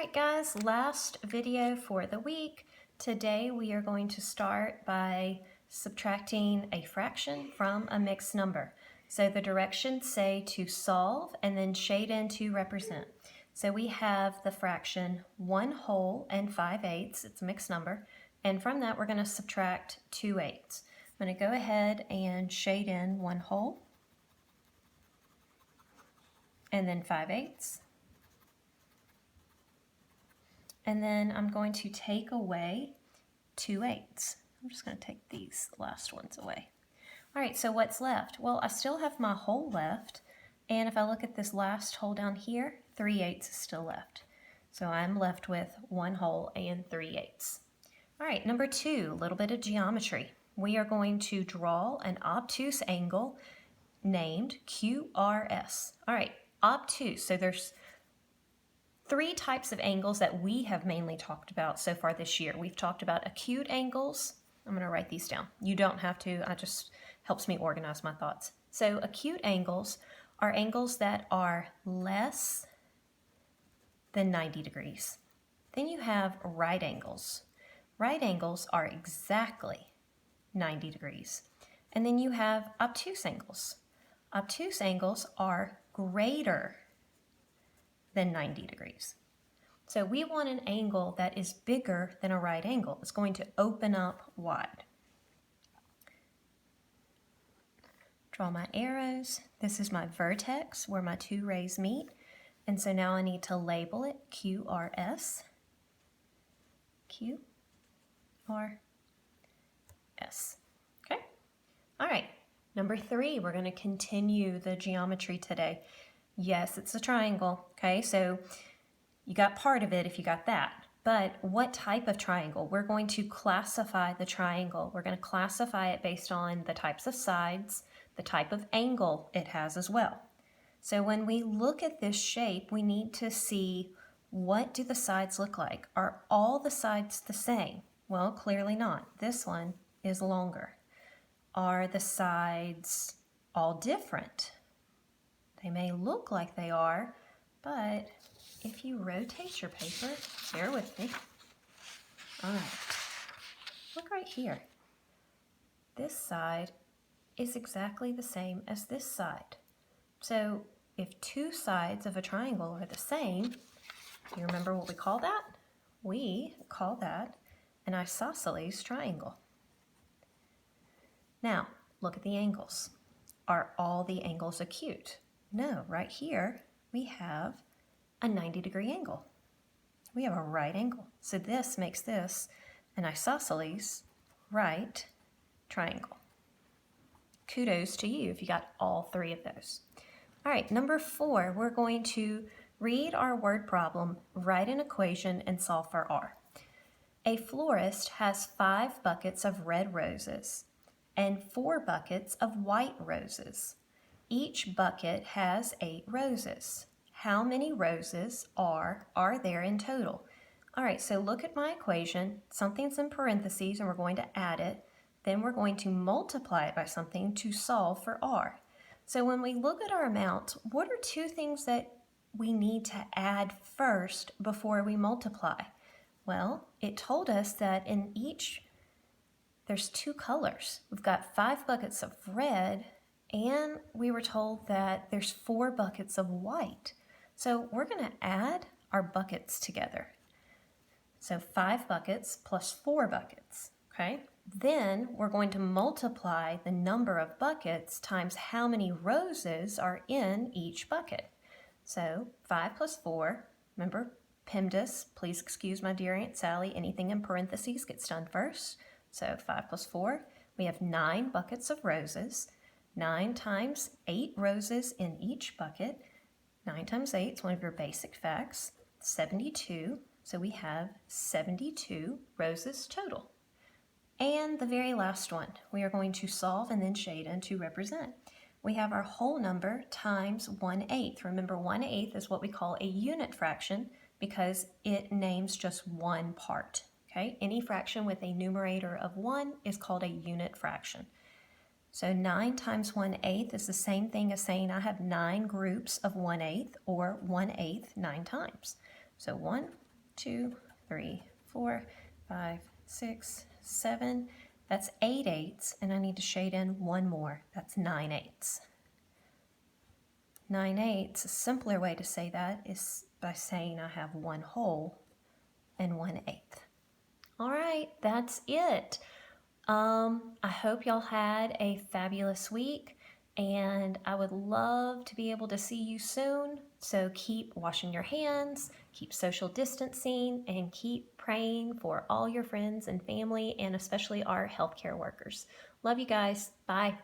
Alright guys, last video for the week. Today we are going to start by subtracting a fraction from a mixed number. So the directions say to solve and then shade in to represent. So we have the fraction 1 whole and 5/8, it's a mixed number, and from that we're going to subtract 2/8. I'm going to go ahead and shade in 1 whole and then 5/8. And then I'm going to take away 2/8. I'm just going to take these last ones away. All right, so what's left? Well, I still have my whole left, and if I look at this last whole down here, 3/8 is still left. So I'm left with 1 whole and 3/8. All right, number 2, a little bit of geometry. We are going to draw an obtuse angle named QRS. All right, obtuse, so there's 3 types of angles that we have mainly talked about so far this year. We've talked about acute angles. I'm going to write these down. You don't have to, it just helps me organize my thoughts. So acute angles are angles that are less than 90 degrees. Then you have right angles. Right angles are exactly 90 degrees. And then you have obtuse angles. Obtuse angles are greater than 90 degrees. So we want an angle that is bigger than a right angle. It's going to open up wide. Draw my arrows. This is my vertex where my 2 rays meet. And so now I need to label it QRS. QRS. Okay? All right. Number 3, we're going to continue the geometry today. Yes, it's a triangle, okay? So you got part of it if you got that. But what type of triangle? We're going to classify the triangle. We're going to classify it based on the types of sides, the type of angle it has as well. So when we look at this shape, we need to see, what do the sides look like? Are all the sides the same? Well, clearly not. This one is longer. Are the sides all different? They may look like they are, but if you rotate your paper, bear with me. All right, look right here. This side is exactly the same as this side. So if 2 sides of a triangle are the same, do you remember what we call that? We call that an isosceles triangle. Now, look at the angles. Are all the angles acute? No, right here we have a 90-degree angle. We have a right angle. So this makes this an isosceles right triangle. Kudos to you if you got all 3 of those. All right, number 4, we're going to read our word problem, write an equation, and solve for R. A florist has 5 buckets of red roses and 4 buckets of white roses. Each bucket has 8 roses. How many roses are there in total? All right, so look at my equation. Something's in parentheses and we're going to add it. Then we're going to multiply it by something to solve for R. So when we look at our amounts, what are 2 things that we need to add first before we multiply? Well, it told us that in each, there's 2 colors. We've got 5 buckets of red, and we were told that there's 4 buckets of white. So we're going to add our buckets together. So 5 buckets plus 4 buckets, okay? Then we're going to multiply the number of buckets times how many roses are in each bucket. So 5 plus 4, remember PEMDAS, please excuse my dear Aunt Sally, anything in parentheses gets done first. So 5 plus 4, we have 9 buckets of roses. 9 times 8 roses in each bucket. 9 times 8 is one of your basic facts. 72, so we have 72 roses total. And the very last one, we are going to solve and then shade in to represent. We have our whole number times 1/8. Remember, 1/8 is what we call a unit fraction because it names just one part. Okay? Any fraction with a numerator of 1 is called a unit fraction. So 9 times 1/8 is the same thing as saying I have 9 groups of 1/8, or 1/8 9 times. So 1 2, 3, 4, 5, 6, 7. That's 8 eighths, and I need to shade in one more. That's 9 eighths. 9 eighths, a simpler way to say that is by saying I have one whole and 1/8. All right, that's it. I hope y'all had a fabulous week, and I would love to be able to see you soon. So keep washing your hands, keep social distancing, and keep praying for all your friends and family, and especially our healthcare workers. Love you guys. Bye.